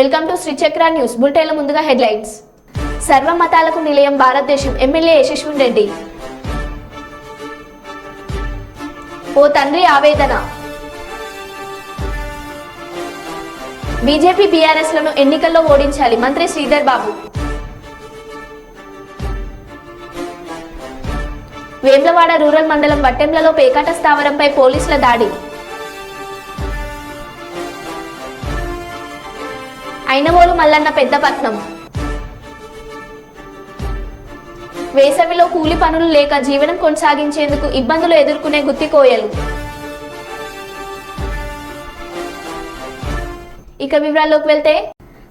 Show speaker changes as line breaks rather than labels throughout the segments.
Welcome to Sri Chakra news బులెటిన్ల ముందుగా headlines. సర్వమతాలకు నిలయం భారతదేశం ఎమ్మెల్యే యశస్విని రెడ్డి. ఓ తండ్రి ఆవేదన. బీజేపీ బీఆర్ఎస్ లను ఎన్నికల్లో ఓడించాలి మంత్రి శ్రీధర్ బాబు. వేములవాడ రూరల్ మండలం వట్టెంలలో పేకాట స్థావరంపై పోలీసుల దాడి. ఐనవోలు మల్లన్న పెద్దపట్నం. వేసవిలో కూలి పనులు లేక జీవనం కొనసాగించేందుకు ఇబ్బందులు ఎదుర్కొనే గుత్తికోయలు. ఇక వివరాల్లోకి వెళ్తే,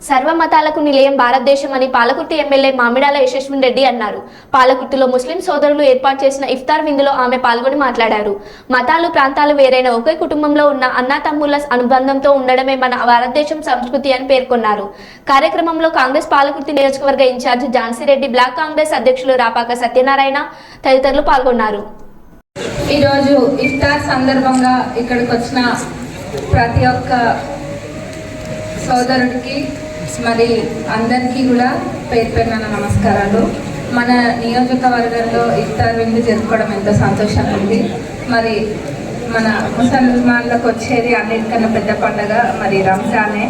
సర్వమతాలకు నిలయం భారతదేశం అని పాలకుర్తి ఎమ్మెల్యే మామిడాల యశస్విని రెడ్డి అన్నారు. పాలకుర్తిలో ముస్లిం సోదరులు ఏర్పాటు చేసిన ఇఫ్తార్ విందులో ఆమె పాల్గొని మాట్లాడారు. మతాలు ప్రాంతాలు వేరైన ఒకే కుటుంబంలో ఉన్న అన్నా తమ్ముళ్ల అనుబంధంతో ఉండడమే మన భారతదేశం సంస్కృతి అని పేర్కొన్నారు. కార్యక్రమంలో కాంగ్రెస్ పాలకుర్తి నియోజకవర్గ ఇన్ఛార్జ్ ఝాన్సీరెడ్డి, బ్లాక్ కాంగ్రెస్ అధ్యక్షులు రాపాక సత్యనారాయణ తదితరులు పాల్గొన్నారు.
ఈరోజు ఇఫ్తార్ సందర్భంగా ఇక్కడికి వచ్చిన ప్రతి ఒక్క సోదరుడికి మరి అందరికీ కూడా పేరు పేరున నమస్కారాలు. మన నియోజకవర్గంలో ఇఫ్తార్ విందు జరుపుకోవడం ఎంతో సంతోషంగా ఉంది. మరి మన ముసల్మాన్లకు వచ్చేది అన్నిటికన్నా పెద్ద పండుగ మరి రంజానే.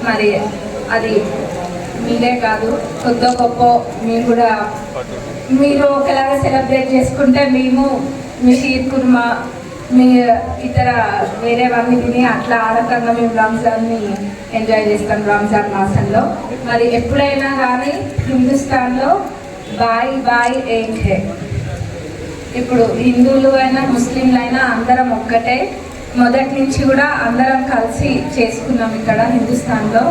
మరి అది మీరే కాదు, కొద్దో గొప్ప మీరు ఒకలాగా సెలబ్రేట్ చేసుకుంటే మేము మీ షీర్ కుర్మా మీ ఇతర వేరేవన్నీ తిని అట్లా ఆ రకంగా మేము రంజాన్ని ఎంజాయ్ చేస్తాం రంజాన్ మాసంలో. మరి ఎప్పుడైనా కానీ హిందుస్థాన్లో బాయ్ బాయ్ ఏక్ హే. ఇప్పుడు హిందువులు అయినా ముస్లింలు అయినా అందరం ఒక్కటే. మొదటి నుంచి కూడా అందరం కలిసి చేసుకున్నాం ఇక్కడ హిందుస్థాన్లో.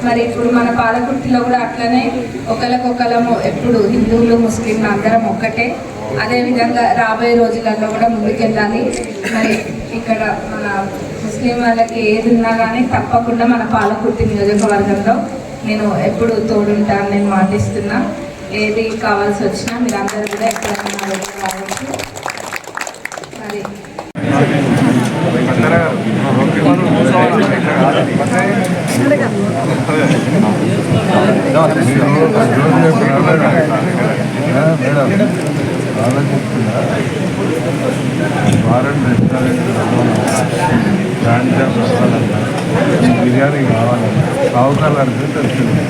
మరి ఇప్పుడు మన పాలకుర్తిలో కూడా అట్లనే ఒకరికొకరము ఎప్పుడు హిందువులు ముస్లింలు అందరం ఒక్కటే. అదేవిధంగా రాబోయే రోజులలో కూడా ముందుకెళ్ళాలి. మరి ఇక్కడ మన ముస్లిం వాళ్ళకి ఏది ఉన్నా కానీ తప్పకుండా మన పాలకుర్తి నియోజకవర్గంలో నేను ఎప్పుడు తోడుంటాను, నేను మాటిస్తున్నా. ఏది కావాల్సి వచ్చినా మీరు అందరూ కూడా ఎక్కడైనా కావచ్చు. మరి
బిర్యానీ కావాలన్నా షావుకారు అడిగితే తెలిసింది.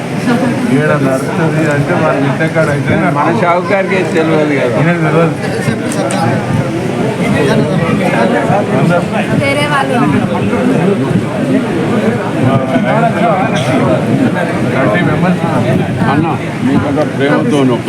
ఏడ నడుస్తుంది అంటే మన ఇంటకాడ అయితే మన షావుకారికి తెలియదు కదా, తెలియదు.
అన్న మీకంతా ప్రేమతో ఒక్క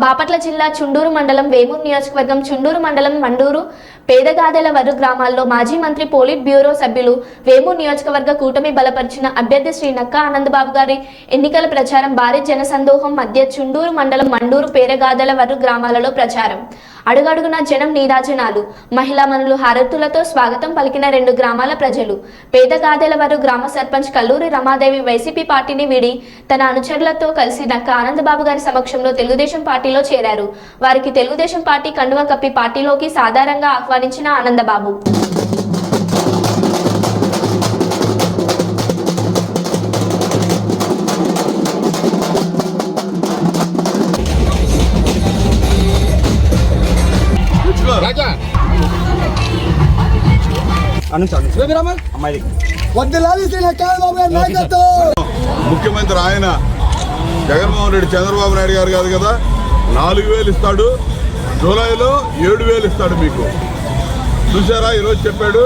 బాపట్ల జిల్లా చుండూరు మండలం వేమూరు నియోజకవర్గం చుండూరు మండలం మండూరు పేదగాదెల వరు గ్రామాల్లో మాజీ మంత్రి పోలిట్ బ్యూరో సభ్యులు వేమూరు నియోజకవర్గ కూటమి బలపరిచిన అభ్యర్థి శ్రీ నక్కా ఆనందబాబు గారి ఎన్నికల ప్రచారం భారీ జనసందోహం మధ్య చుండూరు మండలం మండూరు పేదగాదెల వరు గ్రామాలలో ప్రచారం. అడుగడుగున జనం నీరాజనాలు, మహిళా మనులు హారతులతో స్వాగతం పలికిన రెండు గ్రామాల ప్రజలు. పేదగాదెల వరు గ్రామ సర్పంచ్ కల్లూరి రమాదేవి వైసీపీ పార్టీని వీడి తన అనుచరులతో కలిసి నక్కా ఆనందబాబు గారి సమక్షంలో తెలుగుదేశం పార్టీలో చేరారు. వారికి తెలుగుదేశం పార్టీ కండువా కప్పి పార్టీలోకి సాధారణంగా ఆహ్వానించిన ఆనందబాబు
ముఖ్యమంత్రి ఆయన జగన్మోహన్ రెడ్డి చంద్రబాబు నాయుడు గారు కాదు కదా, 4,000 ఇస్తాడు, జూలైలో 7,000 ఇస్తాడు మీకు. చూసారా, ఈరోజు చెప్పాడు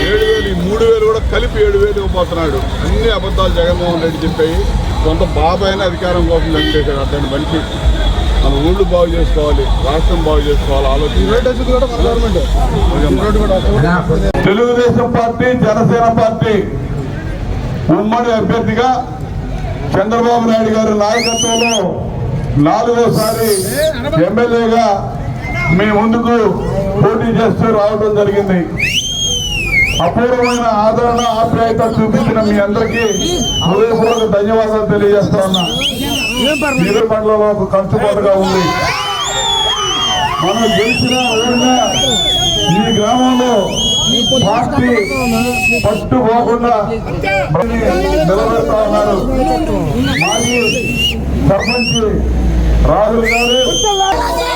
7,000, 3,000 కూడా కలిపి 7,000 ఇవ్వబోతున్నాడు. అన్ని అబద్ధాలు జగన్మోహన్ రెడ్డి చెప్పాయి. సొంత బాబాయిని అధికారం కోసం చంపేశాడు. అతని మనిషి మన ఊళ్ళు బాగు చేసుకోవాలి, రాష్ట్రం బాగు చేసుకోవాలి ఆలోచన. తెలుగుదేశం పార్టీ, జనసేన పార్టీ ఉమ్మడి అభ్యర్థిగా చంద్రబాబు నాయుడు గారి నాయకత్వంలో 4వసారి ఎమ్మెల్యేగా మీ ముందుకు పోటీ చేస్తూ రావడం జరిగింది. అపూర్వమైన ఆదరణ ఆప్యాయత చూపించిన మీ అందరికీ హృదయపూర్వక ధన్యవాదాలు తెలియజేస్తా ఉన్నా. మీరు మండలంలో ఒక కంచుకోటగా ఉంది. మనం గెలిచిన ఓడినా ఈ గ్రామంలో పార్టీ పట్టు పోకుండా నిలబెడతా ఉన్నారు. మాజీ సర్పంచ్ రాహుల్ గారు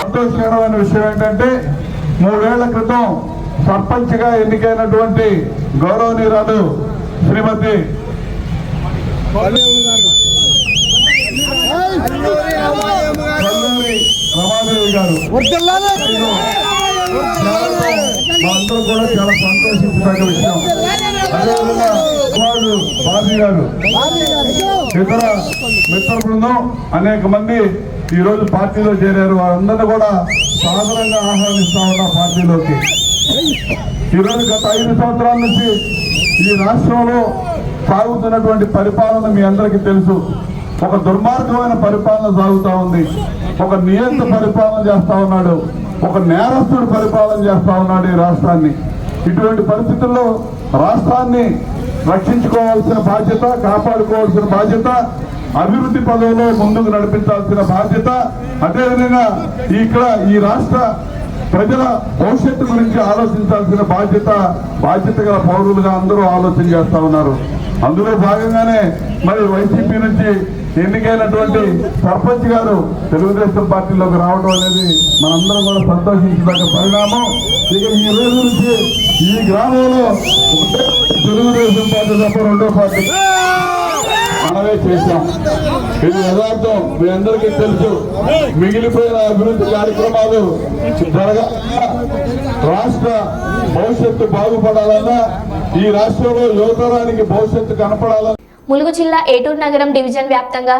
సంతోషకరమైన విషయం ఏంటంటే 3 ఏళ్ల క్రితం సర్పంచ్ గా ఎన్నికైనటువంటి గౌరవనీయురాలు శ్రీమతి రమాదేవి గారు మా అందరూ కూడా చాలా సంతోషించదగ్గ విషయం. అదేవిధంగా కుమారుడు బాబీ గారు, ఇతర మిత్ర బృందం అనేక మంది ఈ రోజు పార్టీలో చేరారు. వారందరినీ కూడా సాధారణంగా ఆహ్వానిస్తా ఉన్నా పార్టీలోకి. ఈరోజు గత 5 సంవత్సరాల నుంచి ఈ రాష్ట్రంలో సాగుతున్నటువంటి పరిపాలన మీ అందరికీ తెలుసు. ఒక దుర్మార్గమైన పరిపాలన సాగుతా ఉంది. ఒక నియంత పరిపాలన చేస్తా ఉన్నాడు. ఒక నేరస్తుడు పరిపాలన చేస్తా ఉన్నాడు ఈ రాష్ట్రాన్ని. ఇటువంటి పరిస్థితుల్లో రాష్ట్రాన్ని రక్షించుకోవాల్సిన బాధ్యత, కాపాడుకోవాల్సిన బాధ్యత, అభివృద్ధి పదవిలో ముందుకు నడిపించాల్సిన బాధ్యత, అదేవిధంగా ఇక్కడ ఈ రాష్ట్ర ప్రజల భవిష్యత్తు గురించి ఆలోచించాల్సిన బాధ్యత గల పౌరులుగా అందరూ ఆలోచన చేస్తా ఉన్నారు. అందులో భాగంగానే మరి వైసీపీ నుంచి ఎన్నికైనటువంటి సర్పంచ్ గారు తెలుగుదేశం పార్టీలోకి రావడం అనేది మనందరం కూడా సంతోషించదగ్గ పరిణామం. ఇక ఈ రోజు నుంచి ఈ గ్రామంలో తెలుగుదేశం పార్టీ తప్ప రెండో పార్టీ మనమే చేశాం. ఇది యథార్థం, మీ అందరికీ తెలుసు. మిగిలిపోయిన అభివృద్ధి కార్యక్రమాలు జరగాలన్నా, రాష్ట్ర భవిష్యత్తు బాగుపడాలన్నా, ఈ రాష్ట్రంలో యువతరానికి భవిష్యత్తు కనపడాలన్నా
ములుగు జిల్లా ఏటూరు నగరం డివిజన్ వ్యాప్తంగా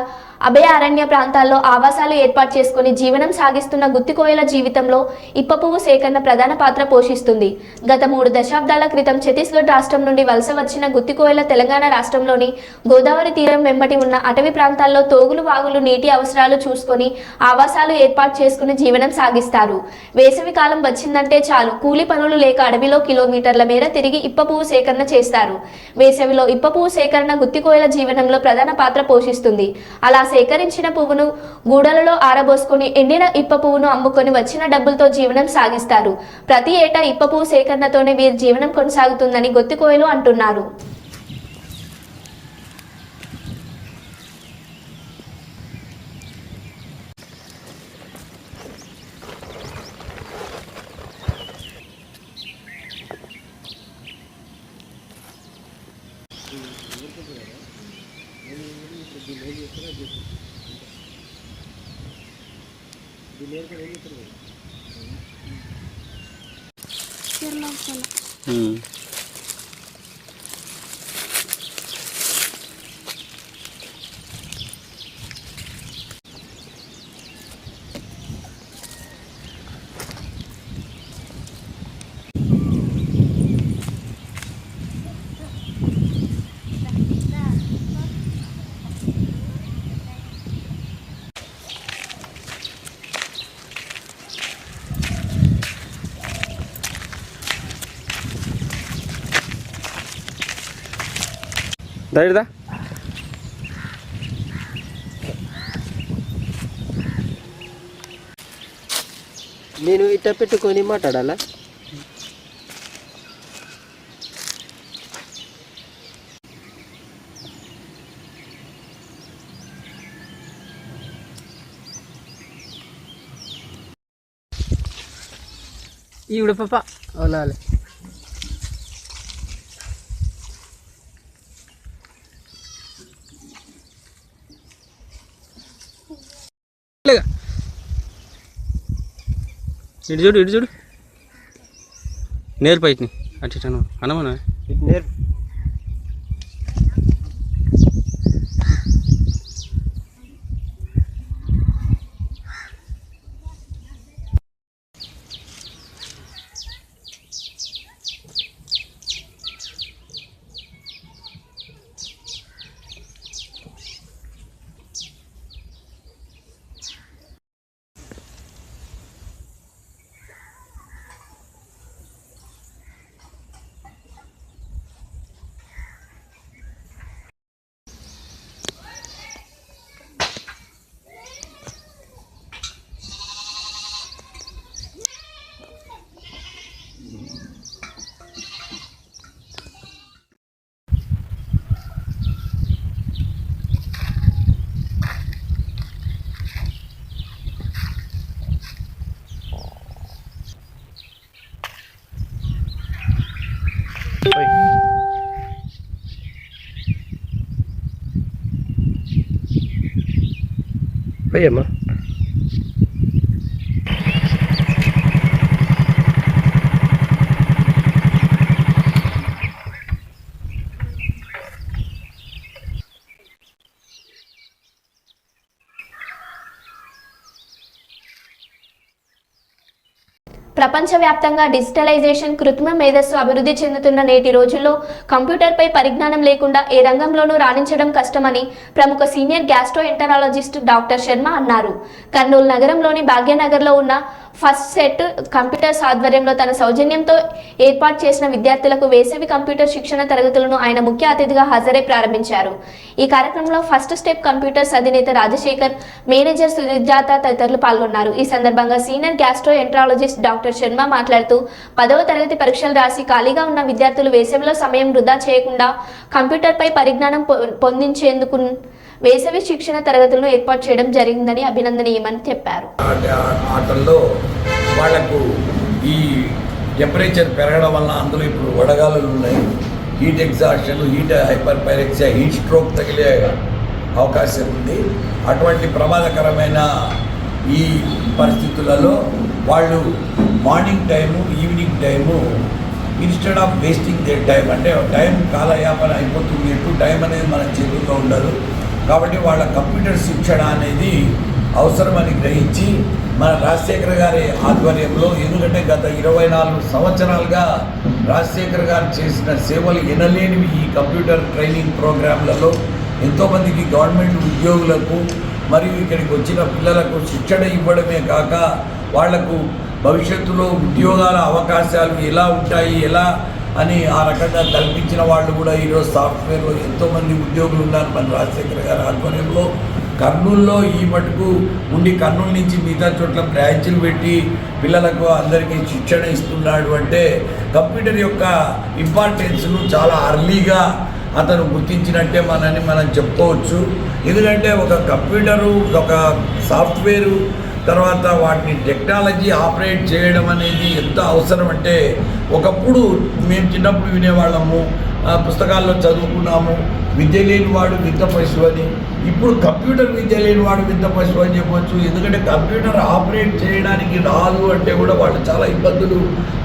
అభయ అరణ్య ప్రాంతాల్లో ఆవాసాలు ఏర్పాటు చేసుకుని జీవనం సాగిస్తున్న గుత్తికోయల జీవితంలో ఇప్ప పువ్వు సేకరణ ప్రధాన పాత్ర పోషిస్తుంది. గత 3 దశాబ్దాల క్రితం ఛత్తీస్గఢ్ రాష్ట్రం నుండి వలస వచ్చిన గుత్తికోయల తెలంగాణ రాష్ట్రంలోని గోదావరి తీరం వెంబటి ఉన్న అటవీ ప్రాంతాల్లో తోగులు వాగులు నీటి అవసరాలు చూసుకొని ఆవాసాలు ఏర్పాటు చేసుకుని జీవనం సాగిస్తారు. వేసవి కాలం వచ్చిందంటే చాలు, కూలి పనులు లేక అడవిలో కిలోమీటర్ల మేర తిరిగి ఇప్ప పువ్వు సేకరణ చేస్తారు. వేసవిలో ఇప్ప పువ్వు సేకరణ గుత్తికోయల జీవనంలో ప్రధాన పాత్ర పోషిస్తుంది. అలా సేకరించిన పువ్వును గూడలలో ఆరబోసుకొని ఎండిన ఇప్ప పువ్వును అమ్ముకొని వచ్చిన డబ్బులతో జీవనం సాగిస్తారు. ప్రతి ఏటా ఇప్ప పువ్వు సేకరణతోనే వీరి జీవనం కొనసాగుతుందని గుత్తికోయలు అంటున్నారు.
ధైర్యదా
నేను ఇట్ట పెట్టుకొని మాట్లాడాలా? ఈవిడ పాప అవునాలి.
ఇటు చూడు నేర్పు అయితే అటు అనమనా
నేర్పు. పోయమ్మా.
ప్రపంచవ్యాప్తంగా డిజిటలైజేషన్, కృత్రిమ మేధస్సు అభివృద్ధి చెందుతున్న నేటి రోజుల్లో కంప్యూటర్పై పరిజ్ఞానం లేకుండా ఏ రంగంలోనూ రాణించడం కష్టమని ప్రముఖ సీనియర్ గ్యాస్ట్రోఎంటరాలజిస్ట్ డాక్టర్ శర్మ అన్నారు. కర్నూలు నగరంలోని భాగ్యనగర్లో ఉన్న ఫస్ట్ సెట్ కంప్యూటర్స్ ఆధ్వర్యంలో తన సౌజన్యంతో ఏర్పాటు చేసిన విద్యార్థులకు వేసవి కంప్యూటర్ శిక్షణ తరగతులను ఆయన ముఖ్య అతిథిగా హాజరై ప్రారంభించారు. ఈ కార్యక్రమంలో ఫస్ట్ స్టెప్ కంప్యూటర్స్ అధినేత రాజశేఖర్, మేనేజర్ సుజాత తదితరులు పాల్గొన్నారు. ఈ సందర్భంగా సీనియర్ గ్యాస్ట్రోఎంటరాలజిస్ట్ డాక్టర్ శర్మ మాట్లాడుతూ 10వ తరగతి పరీక్షలు రాసి ఖాళీగా ఉన్న విద్యార్థులు వేసవిలో సమయం వృధా చేయకుండా కంప్యూటర్పై పరిజ్ఞానం పొందించేందుకు వేసవి శిక్షణ తరగతులను ఏర్పాటు చేయడం జరిగిందని అభినందనీయమని చెప్పారు.
ఆటల్లో వాళ్లకు ఈ టెంపరేచర్ పెరగడం వల్ల అందులో ఇప్పుడు వడగాలులు ఉన్నాయి, heat exhaustion, heat hyper pyrexia, heat stroke తగిలే అవకాశం ఉంది. అటువంటి ప్రమాదకరమైన ఈ పరిస్థితులలో వాళ్ళు morning time, evening time instead of wasting they time, అంటే టైం కాలయాపన అయిపోతుంది, ఎటు టైం అనేది మన చేతుల్లో ఉండదు. కాబట్టి వాళ్ళ కంప్యూటర్ శిక్షణ అనేది అవసరమని గ్రహించి మన రాజశేఖర్ గారి ఆధ్వర్యంలో, ఎందుకంటే గత 24 సంవత్సరాలుగా రాజశేఖర్ గారు చేసిన సేవలు ఎనలేనివి. ఈ కంప్యూటర్ ట్రైనింగ్ ప్రోగ్రాంలలో ఎంతోమందికి గవర్నమెంట్ ఉద్యోగులకు మరియు ఇక్కడికి వచ్చిన పిల్లలకు శిక్షణ ఇవ్వడమే కాక వాళ్లకు భవిష్యత్తులో ఉద్యోగాల అవకాశాలు ఎలా ఉంటాయి, ఎలా అని ఆ రకంగా కల్పించిన వాళ్ళు కూడా ఈరోజు సాఫ్ట్వేర్లో ఎంతోమంది ఉద్యోగులు ఉన్నారు మన రాజశేఖర్ గారి ఆధ్వర్యంలో. కర్నూలులో ఈ మటుకు ఉండి కర్నూలు నుంచి మిగతా చోట్ల బ్రాంచ్లు పెట్టి పిల్లలకు అందరికీ శిక్షణ ఇస్తున్నాడు అంటే కంప్యూటర్ యొక్క ఇంపార్టెన్స్ను చాలా అర్లీగా అతను గుర్తించినట్టే మనం చెప్పుకోవచ్చు. ఎందుకంటే ఒక కంప్యూటరు, ఒక సాఫ్ట్వేరు, తర్వాత వాటిని టెక్నాలజీ ఆపరేట్ చేయడం అనేది ఎంత అవసరం అంటే, ఒకప్పుడు మేము చిన్నప్పుడు వినేవాళ్ళము, పుస్తకాల్లో చదువుకున్నాము, విద్య లేని వాడు వింత పశువు అని. ఇప్పుడు కంప్యూటర్ విద్య లేని వాడు వింత పశువు అని చెప్పవచ్చు. ఎందుకంటే కంప్యూటర్ ఆపరేట్ చేయడానికి రాదు అంటే కూడా వాళ్ళు చాలా ఇబ్బందులు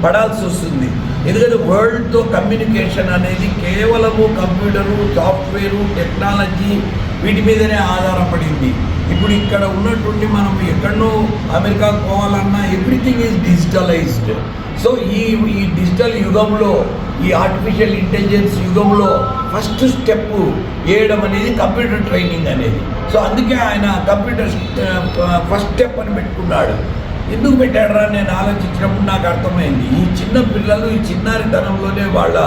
పడాల్సి వస్తుంది. ఎందుకంటే వరల్డ్తో కమ్యూనికేషన్ అనేది కేవలము కంప్యూటరు, సాఫ్ట్వేరు, టెక్నాలజీ వీటి మీదనే ఆధారపడింది. ఇప్పుడు ఇక్కడ ఉన్నటువంటి మనం ఎక్కడో అమెరికా పోవాలన్నా ఎవ్రీథింగ్ ఈజ్ డిజిటలైజ్డ్. సో ఈ డిజిటల్ యుగంలో, ఈ ఆర్టిఫిషియల్ ఇంటెలిజెన్స్ యుగంలో ఫస్ట్ స్టెప్ వేయడం అనేది కంప్యూటర్ ట్రైనింగ్ అనేది. సో అందుకే ఆయన కంప్యూటర్ ఫస్ట్ స్టెప్ అని పెట్టుకున్నాడు. ఎందుకు పెట్టాడరా నేను ఆలోచించినప్పుడు నాకు అర్థమైంది. ఈ చిన్న పిల్లలు ఈ చిన్నారితనంలోనే వాళ్ళ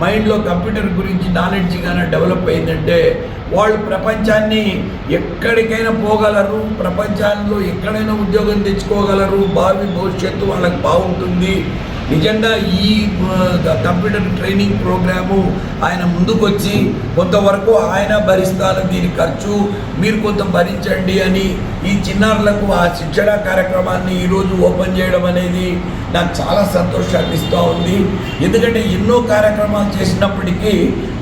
మైండ్లో కంప్యూటర్ గురించి నాలెడ్జ్ కానీ డెవలప్ అయిందంటే వాళ్ళు ప్రపంచాన్ని ఎక్కడికైనా పోగలరు, ప్రపంచంలో ఎక్కడైనా ఉద్యోగం తెచ్చుకోగలరు, భావి భవిష్యత్తు వాళ్ళకి బాగుంటుంది. నిజంగా ఈ కంప్యూటర్ ట్రైనింగ్ ప్రోగ్రాము ఆయన ముందుకొచ్చి కొంతవరకు ఆయన భరిస్తాను, దీని ఖర్చు మీరు కొంత భరించండి అని ఈ చిన్నారులకు ఆ శిక్షణ కార్యక్రమాన్ని ఈరోజు ఓపెన్ చేయడం అనేది నాకు చాలా సంతోషాన్ని ఇస్తూ ఉంది. ఎందుకంటే ఎన్నో కార్యక్రమాలు చేసినప్పటికీ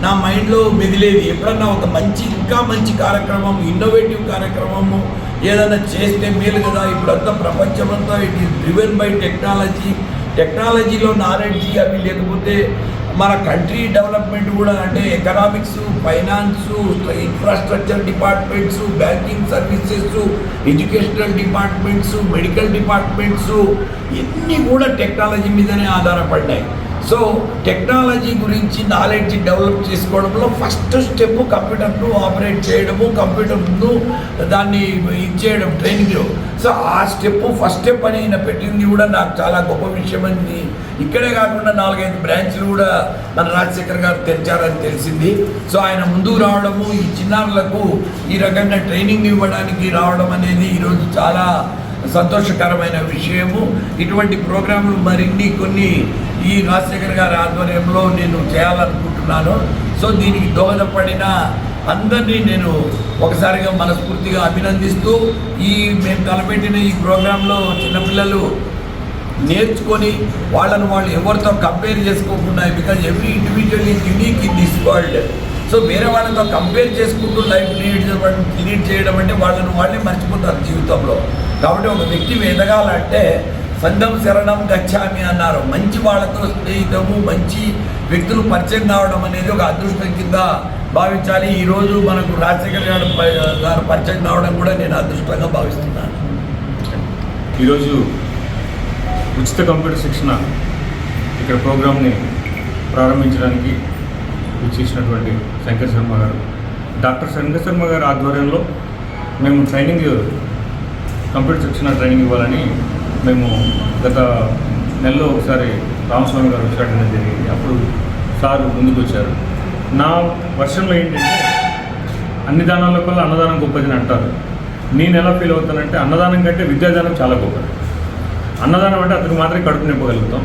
నా మైండ్లో మెదిలేది ఎప్పుడన్నా ఒక ఇంకా మంచి కార్యక్రమం, ఇన్నోవేటివ్ కార్యక్రమము ఏదైనా చేస్తే మేలు కదా. ఇప్పుడంతా ప్రపంచమంతా ఇట్ ఈస్ డ్రివెన్ బై టెక్నాలజీలో నాలెడ్జ్ అవి లేకపోతే మన కంట్రీ డెవలప్మెంట్ కూడా, అంటే economics, finance, infrastructure departments, banking services, educational departments, medical departments ఇవన్నీ కూడా టెక్నాలజీ మీదనే ఆధారపడ్డాయి. సో టెక్నాలజీ గురించి నాలెడ్జ్ డెవలప్ చేసుకోవడంలో ఫస్ట్ స్టెప్ కంప్యూటర్ను ఆపరేట్ చేయడము, కంప్యూటర్ను దాన్ని ఇచ్చేయడం ట్రైనింగ్లో. సో ఆ ఫస్ట్ స్టెప్ అని ఆయన పెట్టింది కూడా నాకు చాలా గొప్ప విషయం అని. ఇక్కడే కాకుండా 4-5 బ్రాంచ్లు కూడా మన రాజశేఖర్ గారు తెరిచారని తెలిసింది. సో ఆయన ముందుకు రావడము, ఈ చిన్నారులకు ఈ రకంగా ట్రైనింగ్ ఇవ్వడానికి రావడం అనేది ఈరోజు చాలా సంతోషకరమైన విషయము. ఇటువంటి ప్రోగ్రాంలు మరిన్ని కొన్ని ఈ రాజశేఖర్ గారి ఆధ్వర్యంలో నేను చేయాలనుకుంటున్నాను. సో దీనికి దోహదపడిన అందరినీ నేను ఒకసారిగా మనస్ఫూర్తిగా అభినందిస్తూ, మేము తలపెట్టిన ఈ ప్రోగ్రాంలో చిన్నపిల్లలు నేర్చుకొని వాళ్ళు ఎవరితో కంపేర్ చేసుకోకుండా, because every individual is unique in this world. So వేరే వాళ్ళతో కంపేర్ చేసుకుంటూ లైఫ్ లీడ్ చేయడం అంటే వాళ్ళే మర్చిపోతారు జీవితంలో. కాబట్టి ఒక వ్యక్తి ఎదగాలంటే సంఘం శరణం గచ్చామి అన్నారు. మంచి వాళ్ళతో స్నేహితము, మంచి వ్యక్తులు పరిచయం కావడం అనేది ఒక అదృష్టం కింద భావించాలి. ఈరోజు మనకు రాజశేఖర్ గారు పరిచయం కావడం కూడా నేను అదృష్టంగా భావిస్తున్నాను.
ఈరోజు ఉచిత కంప్యూటర్ శిక్షణ ఇక్కడ ప్రోగ్రామ్ని ప్రారంభించడానికి ఇచ్చేసినటువంటి శంకర్ శర్మ గారు, డాక్టర్ శంకర్ శర్మ గారి ఆధ్వర్యంలో మేము కంప్యూటర్ శిక్షణ ట్రైనింగ్ ఇవ్వాలని మేము గత నెలలో ఒకసారి రామస్వామి గారు వచ్చాడనే జరిగింది. అప్పుడు సారు ముందుకు వచ్చారు. నా వర్షంలో ఏంటంటే అన్ని దానాల కల్లా అన్నదానం గొప్పదని అంటారు. నేను ఎలా ఫీల్ అవుతానంటే అన్నదానం కంటే విద్యాదానం చాలా గొప్పది. అన్నదానం అంటే అతనికి మాత్రమే కడుపు నింపగలుగుతాం.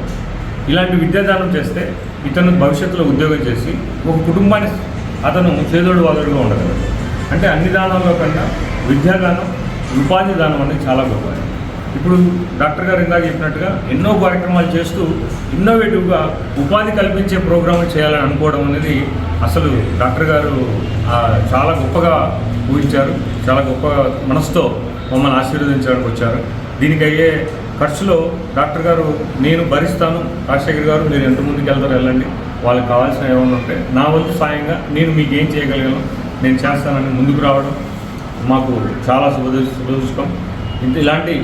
ఇలాంటి విద్యాదానం చేస్తే ఇతను భవిష్యత్తులో ఉద్యోగం చేసి ఒక కుటుంబాన్ని అతను చేదోడు వాదోడుగా ఉండగలడు. అంటే అన్ని దానాల్లో కన్నా విద్యాదానం, ఉపాధి దానం అనేది చాలా గొప్పది. ఇప్పుడు డాక్టర్ గారు ఇందాక చెప్పినట్టుగా ఎన్నో కార్యక్రమాలు చేస్తూ ఇన్నోవేటివ్గా ఉపాధి కల్పించే ప్రోగ్రాములు చేయాలని అనుకోవడం అనేది అసలు డాక్టర్ గారు చాలా గొప్పగా ఊహించారు. చాలా గొప్ప మనసుతో మమ్మల్ని ఆశీర్వదించడానికి వచ్చారు. దీనికి అయ్యే ఖర్చులో డాక్టర్ గారు నేను భరిస్తాను, రాజశేఖర్ గారు మీరు ఎంతమందికి వెళ్తారో వెళ్ళండి, వాళ్ళకి కావాల్సిన ఏమైనా ఉంటే నా వంతు సాయంగా నేను మీకు ఏం చేయగలిగాను నేను చేస్తానని ముందుకు రావడం మాకు చాలా శుభదృష్టం. ఇలాంటి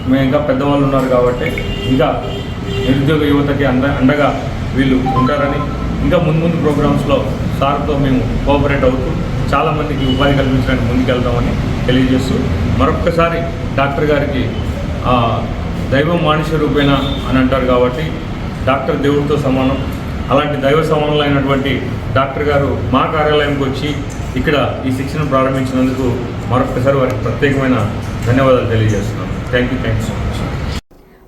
మేము ఇంకా పెద్దవాళ్ళు ఉన్నారు కాబట్టి ఇంకా నిరుద్యోగ యువతకి అండగా వీళ్ళు ఉంటారని, ఇంకా ముందు ప్రోగ్రామ్స్లో సార్తో మేము కోఆపరేట్ అవుతూ చాలామందికి ఉపాధి కల్పించడానికి ముందుకెళ్తామని తెలియజేస్తూ మరొక్కసారి డాక్టర్ గారికి దైవం మానుష రూపేణ అని అంటారు కాబట్టి డాక్టర్ దేవుడితో సమానం. అలాంటి దైవ సమానులైనటువంటి డాక్టర్ గారు మా కార్యాలయంకి వచ్చి ఇక్కడ ఈ శిక్షణ ప్రారంభించినందుకు మరొకసారి వారికి ప్రత్యేకమైన ధన్యవాదాలు తెలియజేస్తున్నాను. Thank you so much.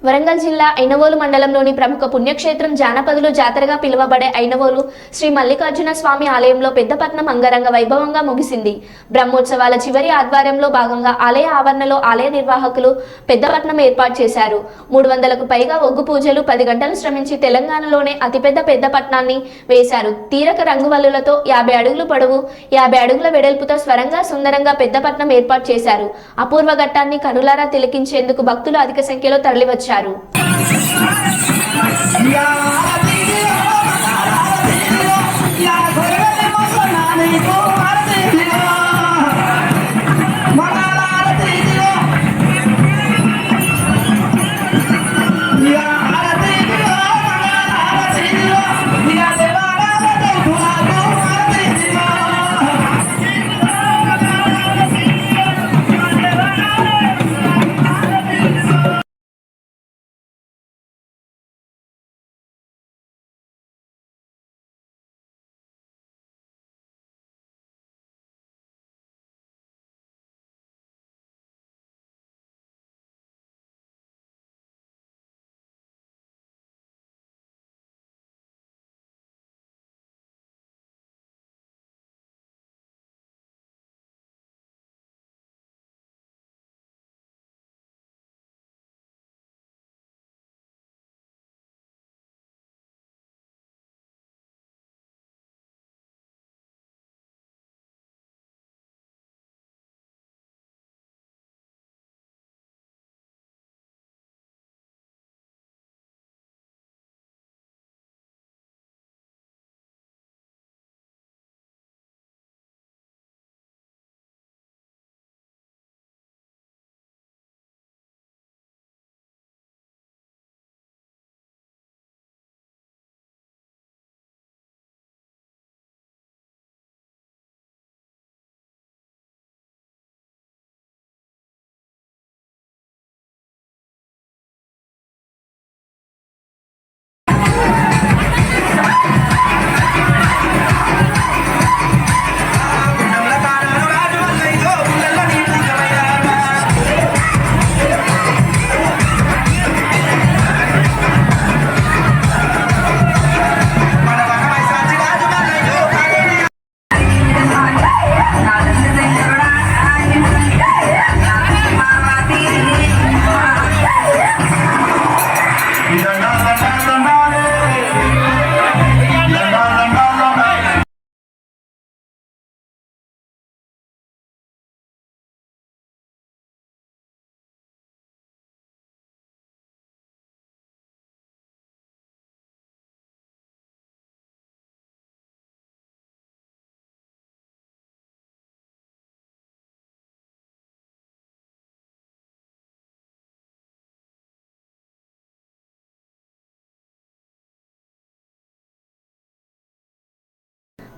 Warangal జిల్లా ఐనవోలు మండలంలోని ప్రముఖ పుణ్యక్షేత్రం జానపదులు జాతరగా పిలువబడే ఐనవోలు శ్రీ మల్లికార్జున స్వామి ఆలయంలో పెద్దపట్నం అంగరంగ వైభవంగా ముగిసింది. బ్రహ్మోత్సవాల చివరి ఆధ్వర్యంలో భాగంగా ఆలయ ఆవరణలో ఆలయ నిర్వాహకులు పెద్దపట్నం ఏర్పాటు చేశారు. 300కు పైగా ఒగ్గు పూజలు 10 గంటలు శ్రమించి తెలంగాణలోనే అతిపెద్ద పెద్దపట్నాన్ని వేశారు. తీరక రంగువల్లులతో 50 అడుగులు పొడవు 50 అడుగుల వెడల్పుతో స్వరంగా సుందరంగా పెద్దపట్నం ఏర్పాటు చేశారు. అపూర్వ ఘట్టాన్ని కనులారా తిలకించేందుకు భక్తులు అధిక సంఖ్యలో తరలివచ్చారు.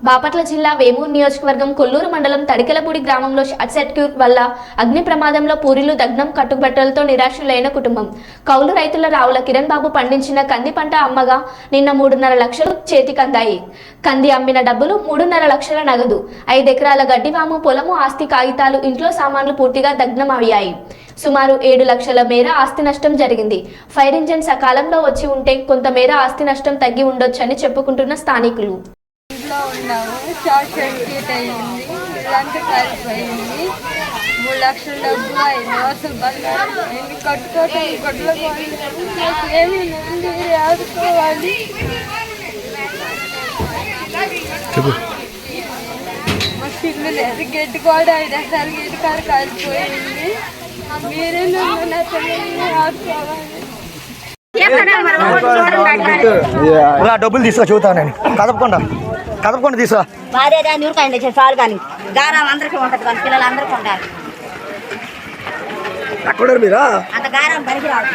బాపట్ల జిల్లా వేమూరు నియోజకవర్గం కొల్లూరు మండలం తడికెలపూడి గ్రామంలో షార్ట్ సర్క్యూట్ వల్ల అగ్ని ప్రమాదంలో పూరీలు దగ్నం కట్టుబట్టలతో నిరాశలైన కుటుంబం. కౌలు రైతుల రావుల కిరణ్ బాబు పండించిన కంది పంట అమ్మగా నిన్న 3.5 లక్షలు చేతికందాయి. కంది అమ్మిన డబ్బులు 3.5 లక్షల నగదు, 5 ఎకరాల గడ్డివాము, పొలము, ఆస్తి కాగితాలు, ఇంట్లో సామాన్లు పూర్తిగా దగ్నం అయ్యాయి. సుమారు 7 లక్షల మేర ఆస్తి నష్టం జరిగింది. ఫైర్ ఇంజిన్ సకాలంలో వచ్చి ఉంటే కొంతమేర ఆస్తి నష్టం తగ్గి ఉండొచ్చని చెప్పుకుంటున్న స్థానికులు.
ఇంట్లో ఉన్నాము, షార్ట్ సర్క్యూట్ అయ్యింది, ఇల్లంతా కాలిపోయింది, 3 లక్షల డబ్బు అయింది. అసలు బంగారం అయింది, కట్టుకోవటం గొడ్ల ఏమి ఆదుకోవాలి. మా ఇల్లు లేదు, గడ్డి కూడా 5 ఎకరాలు గడ్డి కాడ కాలిపోయింది. మీరే నన్ను నా పిల్లల్ని ఆదుకోవాలి.
డబ్బులు తీసుకో చూద్దాం. నేను కదపకుండా తీసుకో.
మాదేదా నూరుకాయండి చాలు, కానీ గారం అందరికీ ఉంటుంది, కానీ పిల్లలు అందరికీ ఉంటారు.
అక్కడ మీరా
అంత గారం పనికి రాదు.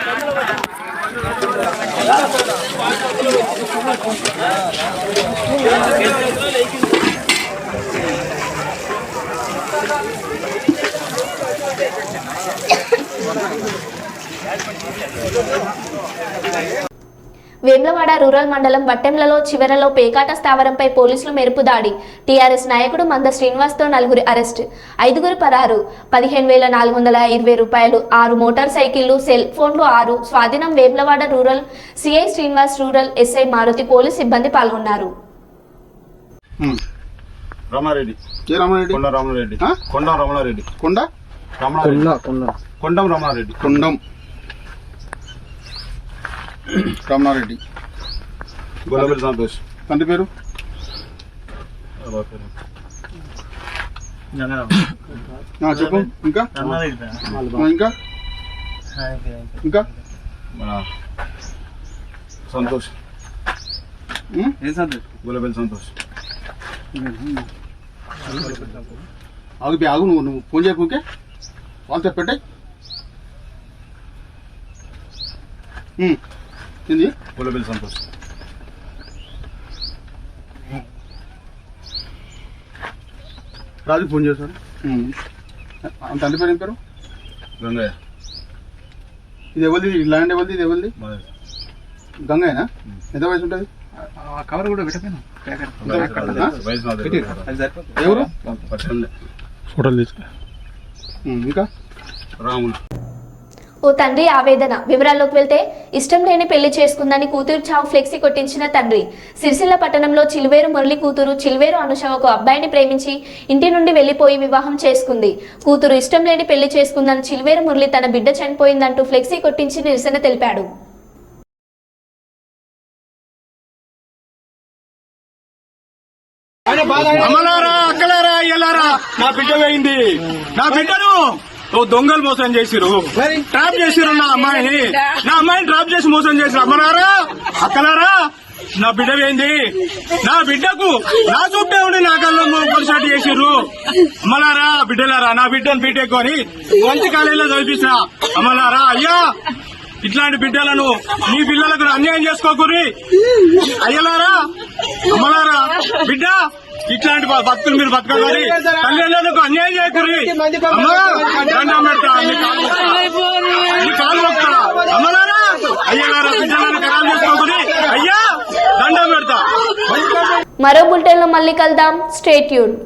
వేములవాడ రూరల్ మండలం వట్టెంలలో చివరలో పేకాట స్థావరంపై పోలీసులు మెరుపు దాడి. టీఆర్ఎస్ నాయకుడు మంద శ్రీనివాస్తో 4 అరెస్ట్, 5 పరారు. 15,420 రూపాయలు, 6 మోటార్ సైకిళ్లు, సెల్ ఫోన్లు 6 స్వాధీనం. Vemulawada rural CI Srinivas, rural SI Maruti, police సిబ్బంది పాల్గొన్నారు.
రామారెడ్డి రమణారెడ్డి, గొల్లబెల్లి సంతోష్. తండ్రి పేరు చెప్పు. ఇంకా ఇంకా సంతోష్, గొల్లబెల్లి సంతోష్. ఆగు నువ్వు ఫోన్ చేయకుంటే వాళ్ళతో పెట్టాయి. ఏంది గొల్లబెల్లి సంతోష్. రాజు ఫోన్ చేశారు. తండ్రి పేరు ఏం పేరు? గంగయ్య. ఇది ఎవరిది? ల్యాండ్ ఎవరిది? ఇది ఎవరిది? గంగయ్యనా? ఎంత వయసు ఉంటుంది? కవర్ కూడా పెట్టకపోయినా ఎవరు ఫోటోలు తీసుకో. ఇంకా రాములు.
ఓ తండ్రి ఆవేదన. వివరాల్లోకి వెళ్తే, ఇష్టం లేని పెళ్లి చేసుకుందని కూతురు చావు ఫ్లెక్సీ కొట్టించిన తండ్రి. సిరిసిల్ల పట్టణంలో చిలువేరు మురళి కూతురు చిలువేరు అనుష ఒక అబ్బాయిని ప్రేమించి ఇంటి నుండి వెళ్లిపోయి వివాహం చేసుకుంది. కూతురు ఇష్టం లేని పెళ్లి చేసుకుందని చిలువేరు మురళి తన బిడ్డ చనిపోయిందంటూ ఫ్లెక్సీ కొట్టించి నిరసన తెలిపాడు.
అమ్మలారా, అక్కలారా, అయ్యలారా, నా బిడ్డ పోయింది. నా బిడ్డను దొంగలు మోసం చేసిరు, ట్రాప్ చేసిరు. నా అమ్మాయిని ట్రాప్ చేసి మోసం చేసిరు. అమ్మలారా, అక్కలారా, నా బిడ్డ పోయింది. నా బిడ్డకు నా చుట్టే ఉండి నా కళ్ళు కొనసాటి చేసిర్రు. అమ్మలారా, బిడ్డలారా, నా బిడ్డను బీటెక్ కొని మంచి కాలేజీలో చదివిస్తా. అమ్మలారా, అయ్యా, ఇట్లాంటి బిడ్డలను మీ పిల్లలకు అన్యాయం చేసుకోకూరి. అయ్యలారా, అమ్మలారా, బిడ్డ ఇట్లాంటి భక్తులు మీరు బతకాలి. తల్లిదండ్రులకు అన్యాయం చేయకూరి. దండం పెడతా, నీ కాలు మొక్కుతా. అమ్మలారా, అయ్యలారా, బిడ్డలను ఖరాబ్ చేసుకోకూరి. అయ్యా, దండం పెడతా.
మరో బులెటిన్లో మళ్ళీ కలుద్దాం. Stay tuned.